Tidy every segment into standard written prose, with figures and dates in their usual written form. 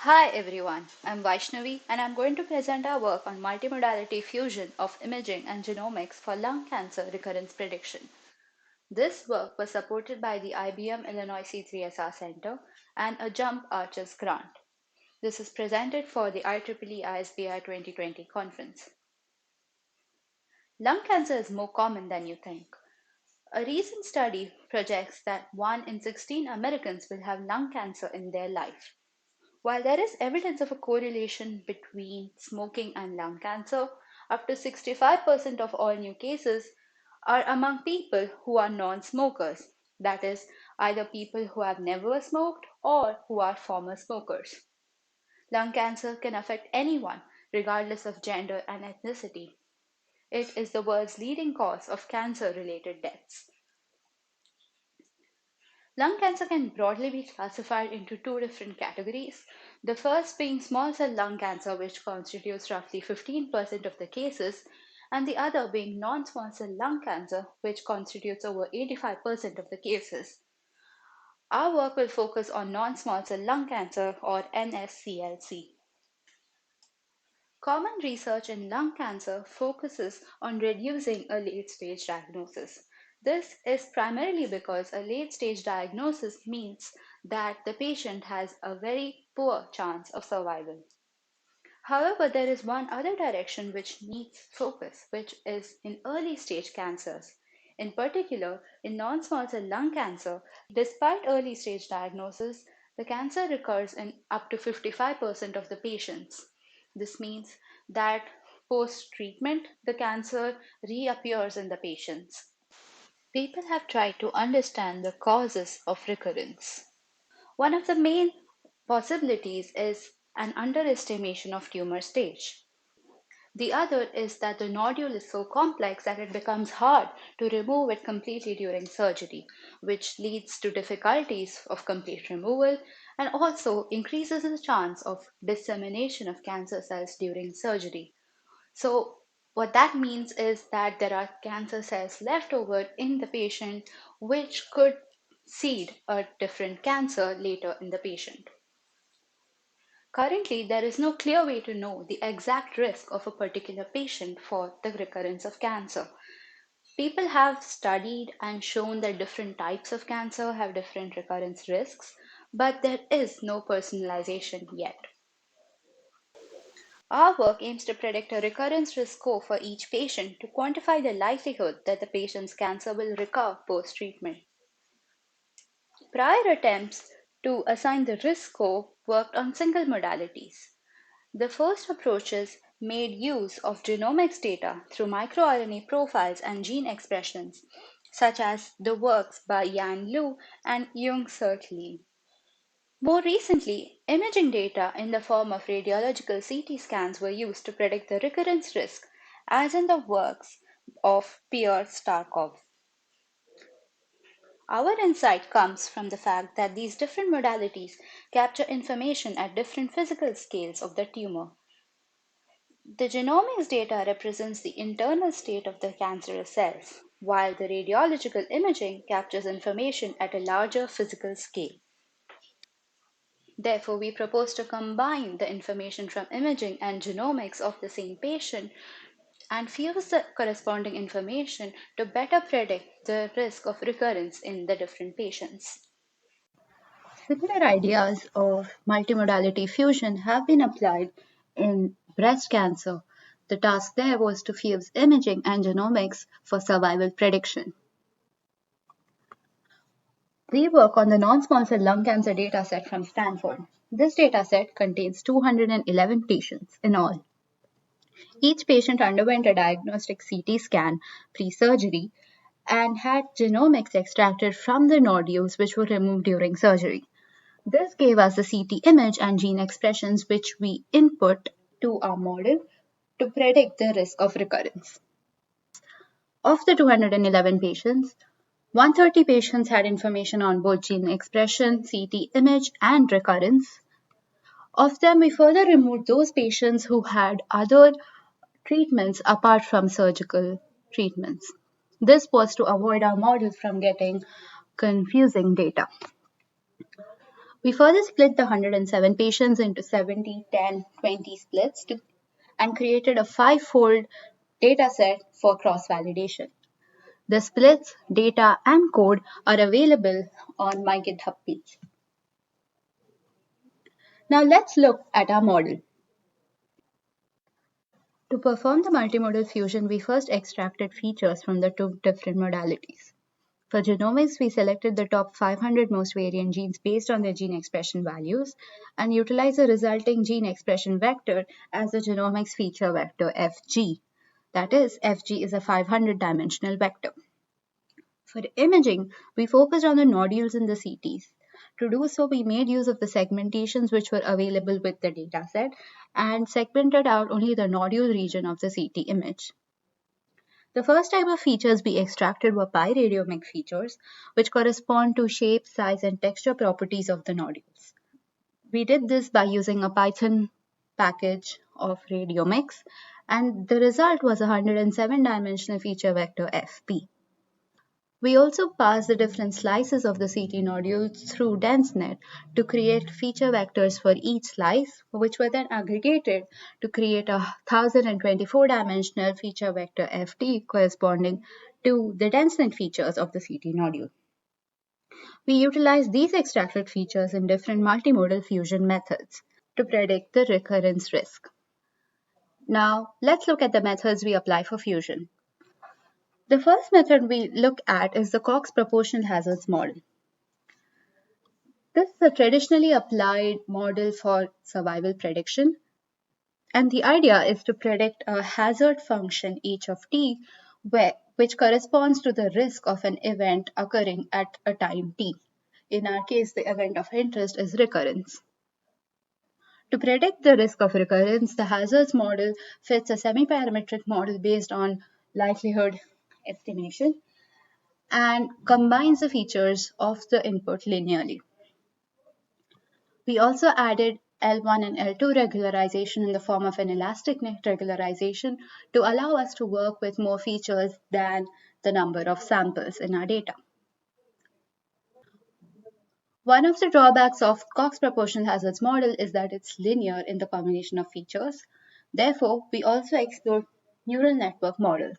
Hi everyone, I'm Vaishnavi and I'm going to present our work on multimodality fusion of imaging and genomics for lung cancer recurrence prediction. This work was supported by the IBM Illinois C3SR Center and a Jump Arches grant. This is presented for the IEEE ISBI 2020 conference. Lung cancer is more common than you think. A recent study projects that 1 in 16 Americans will have lung cancer in their life. While there is evidence of a correlation between smoking and lung cancer, up to 65% of all new cases are among people who are non smokers, that is, either people who have never smoked or who are former smokers. Lung cancer can affect anyone, regardless of gender and ethnicity. It is the world's leading cause of cancer related deaths. Lung cancer can broadly be classified into two different categories. The first being small cell lung cancer, which constitutes roughly 15% of the cases, and the other being non small cell lung cancer, which constitutes over 85% of the cases. Our work will focus on non small cell lung cancer or NSCLC. Common research in lung cancer focuses on reducing a late stage diagnosis. This is primarily because a late stage diagnosis means that the patient has a very poor chance of survival. However, there is one other direction which needs focus, which is in early stage cancers. In particular, in non small cell lung cancer, despite early stage diagnosis, the cancer recurs in up to 55% of the patients. This means that post treatment, the cancer reappears in the patients. People have tried to understand the causes of recurrence. One of the main possibilities is an underestimation of tumor stage. The other is that the nodule is so complex that it becomes hard to remove it completely during surgery, which leads to difficulties of complete removal and also increases the chance of dissemination of cancer cells during surgery. So, what that means is that there are cancer cells left over in the patient which could seed a different cancer later in the patient. Currently, there is no clear way to know the exact risk of a particular patient for the recurrence of cancer. People have studied and shown that different types of cancer have different recurrence risks, but there is no personalization yet. Our work aims to predict a recurrence risk score for each patient to quantify the likelihood that the patient's cancer will recur post treatment. Prior attempts to assign the risk score worked on single modalities. The first approaches made use of genomics data through microRNA profiles and gene expressions, such as the works by Yan Lu and Jung-Sert Lee. More recently, imaging data in the form of radiological CT scans were used to predict the recurrence risk, as in the works of Pierre Starkov. Our insight comes from the fact that these different modalities capture information at different physical scales of the tumor. The genomics data represents the internal state of the cancerous cells, while the radiological imaging captures information at a larger physical scale. Therefore, we propose to combine the information from imaging and genomics of the same patient and fuse the corresponding information to better predict the risk of recurrence in the different patients. Similar ideas of multimodality fusion have been applied in breast cancer. The task there was to fuse imaging and genomics for survival prediction. We work on the non-small cell lung cancer dataset from Stanford. This dataset contains 211 patients in all. Each patient underwent a diagnostic CT scan pre-surgery and had genomics extracted from the nodules which were removed during surgery. This gave us the CT image and gene expressions which we input to our model to predict the risk of recurrence. Of the 211 patients, 130 patients had information on both gene expression, CT image, and recurrence. Of them, we further removed those patients who had other treatments apart from surgical treatments. This was to avoid our model from getting confusing data. We further split the 107 patients into 70, 10, 20 splits and created a five-fold dataset for cross-validation. The splits, data, and code are available on my GitHub page. Now let's look at our model. To perform the multimodal fusion, we first extracted features from the two different modalities. For genomics, we selected the top 500 most variant genes based on their gene expression values and utilized the resulting gene expression vector as the genomics feature vector FG. That is, FG is a 500-dimensional vector. For imaging, we focused on the nodules in the CTs. To do so, we made use of the segmentations which were available with the dataset and segmented out only the nodule region of the CT image. The first type of features we extracted were pi-radiomic features, which correspond to shape, size, and texture properties of the nodules. We did this by using a Python package of radiomics, and the result was a 107-dimensional feature vector FP. We also passed the different slices of the CT nodules through DenseNet to create feature vectors for each slice, which were then aggregated to create a 1024-dimensional feature vector FT corresponding to the DenseNet features of the CT nodule. We utilize these extracted features in different multimodal fusion methods to predict the recurrence risk. Now, let's look at the methods we apply for fusion. The first method we look at is the Cox proportional hazards model. This is a traditionally applied model for survival prediction, and the idea is to predict a hazard function h of t, which corresponds to the risk of an event occurring at a time t. In our case, the event of interest is recurrence. To predict the risk of recurrence, the hazards model fits a semi-parametric model based on likelihood estimation and combines the features of the input linearly. We also added L1 and L2 regularization in the form of an elastic net regularization to allow us to work with more features than the number of samples in our data. One of the drawbacks of Cox proportional hazards model is that it's linear in the combination of features. Therefore, we also explored neural network models.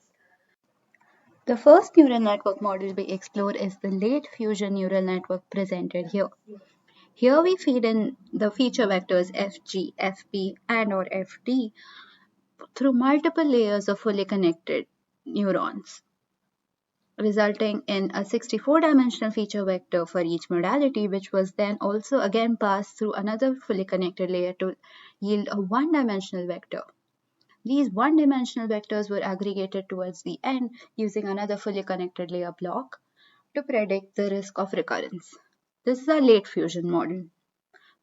The first neural network model we explore is the late fusion neural network presented here. Here we feed in the feature vectors FG, FP, and or FD through multiple layers of fully connected neurons, resulting in a 64-dimensional feature vector for each modality, which was then also again passed through another fully connected layer to yield a one-dimensional vector. These one-dimensional vectors were aggregated towards the end using another fully connected layer block to predict the risk of recurrence. This is a late fusion model.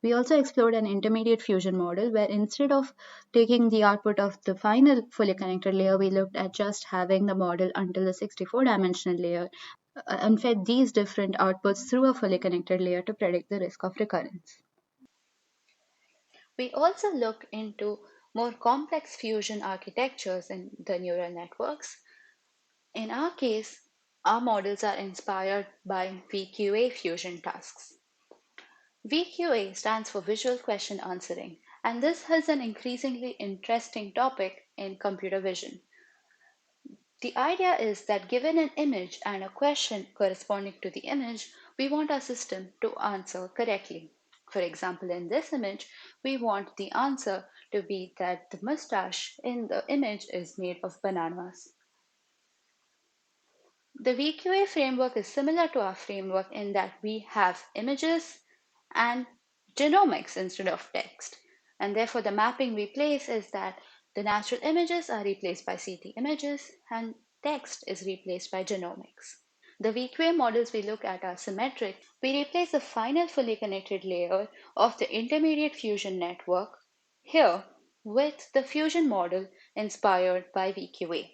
We also explored an intermediate fusion model where instead of taking the output of the final fully connected layer, we looked at just having the model until the 64-dimensional layer and fed these different outputs through a fully connected layer to predict the risk of recurrence. We also look into more complex fusion architectures in the neural networks. In our case, our models are inspired by VQA fusion tasks. VQA stands for Visual Question Answering, and this is an increasingly interesting topic in computer vision. The idea is that given an image and a question corresponding to the image, we want our system to answer correctly. For example, in this image, we want the answer to be that the mustache in the image is made of bananas. The VQA framework is similar to our framework in that we have images and genomics instead of text. And therefore, the mapping we place is that the natural images are replaced by CT images and text is replaced by genomics. The VQA models we look at are symmetric. We replace the final fully connected layer of the intermediate fusion network here with the fusion model inspired by VQA.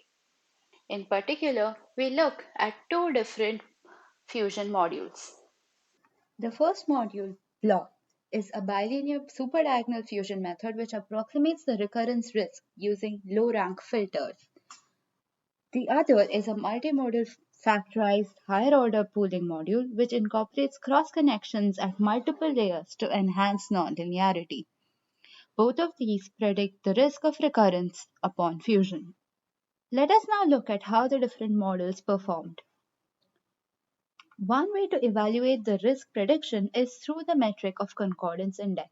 In particular, we look at two different fusion modules. The first module, block, is a bilinear superdiagonal fusion method which approximates the recurrence risk using low rank filters. The other is a multimodal factorized higher order pooling module which incorporates cross connections at multiple layers to enhance nonlinearity. Both of these predict the risk of recurrence upon fusion. Let us now look at how the different models performed. One way to evaluate the risk prediction is through the metric of concordance index.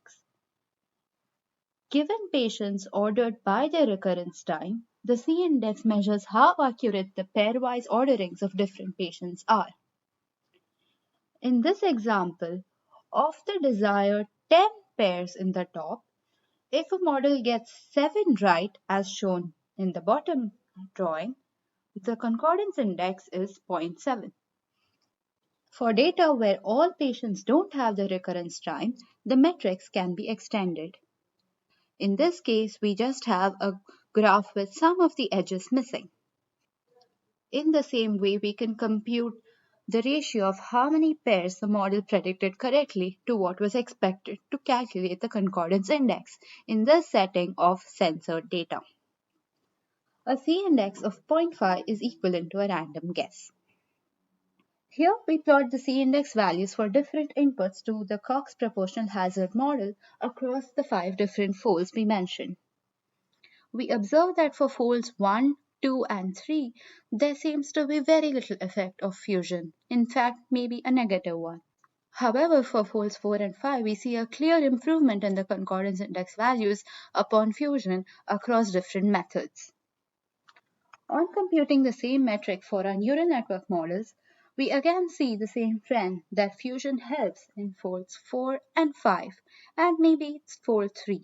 Given patients ordered by their recurrence time, the C-index measures how accurate the pairwise orderings of different patients are. In this example, of the desired 10 pairs in the top, if a model gets 7 right as shown in the bottom drawing, the concordance index is 0.7. For data where all patients don't have the recurrence time, the metrics can be extended. In this case, we just have a graph with some of the edges missing. In the same way, we can compute the ratio of how many pairs the model predicted correctly to what was expected to calculate the concordance index in the setting of censored data. A C-index of 0.5 is equivalent to a random guess. Here we plot the C-index values for different inputs to the Cox proportional hazard model across the 5 different folds we mentioned. We observe that for folds 1, 2, and 3, there seems to be very little effect of fusion, in fact, maybe a negative one. However, for folds 4 and 5, we see a clear improvement in the concordance index values upon fusion across different methods. On computing the same metric for our neural network models, we again see the same trend that fusion helps in folds 4 and 5, and maybe it's fold 3.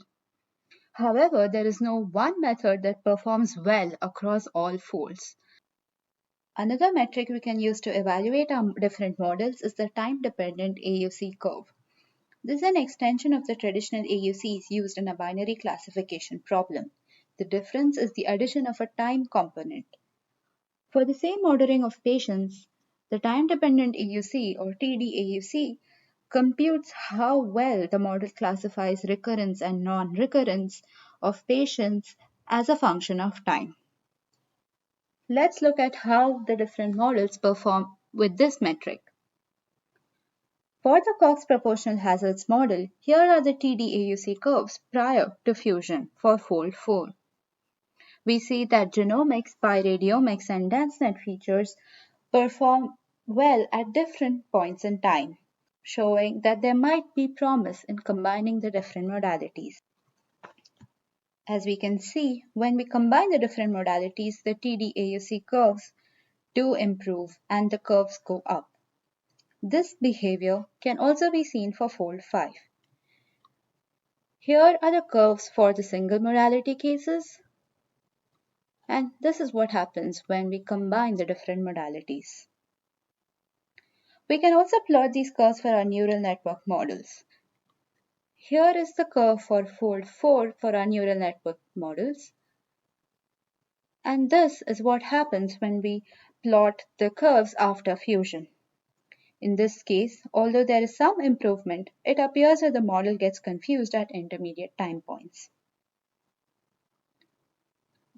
However, there is no one method that performs well across all folds. Another metric we can use to evaluate our different models is the time-dependent AUC curve. This is an extension of the traditional AUCs used in a binary classification problem. The difference is the addition of a time component. For the same ordering of patients, the time-dependent AUC or TDAUC computes how well the model classifies recurrence and non-recurrence of patients as a function of time. Let's look at how the different models perform with this metric. For the Cox proportional hazards model, here are the TDAUC curves prior to fusion for fold 4. We see that genomics, biradiomics, and DenseNet features perform well at different points in time, showing that there might be promise in combining the different modalities. As we can see, when we combine the different modalities, the TDAUC curves do improve and the curves go up. This behavior can also be seen for fold 5. Here are the curves for the single modality cases, and this is what happens when we combine the different modalities. We can also plot these curves for our neural network models. Here is the curve for fold 4 for our neural network models. And this is what happens when we plot the curves after fusion. In this case, although there is some improvement, it appears that the model gets confused at intermediate time points.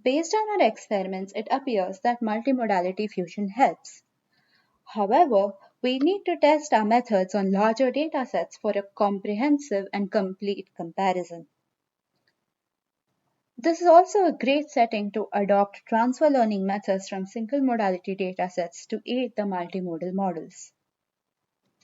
Based on our experiments, it appears that multimodality fusion helps. However, we need to test our methods on larger datasets for a comprehensive and complete comparison. This is also a great setting to adopt transfer learning methods from single modality datasets to aid the multimodal models.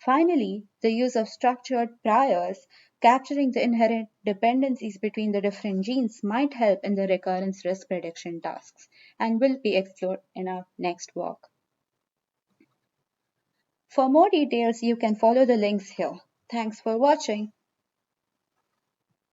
Finally, the use of structured priors capturing the inherent dependencies between the different genes might help in the recurrence risk prediction tasks and will be explored in our next work. For more details, you can follow the links here. Thanks for watching.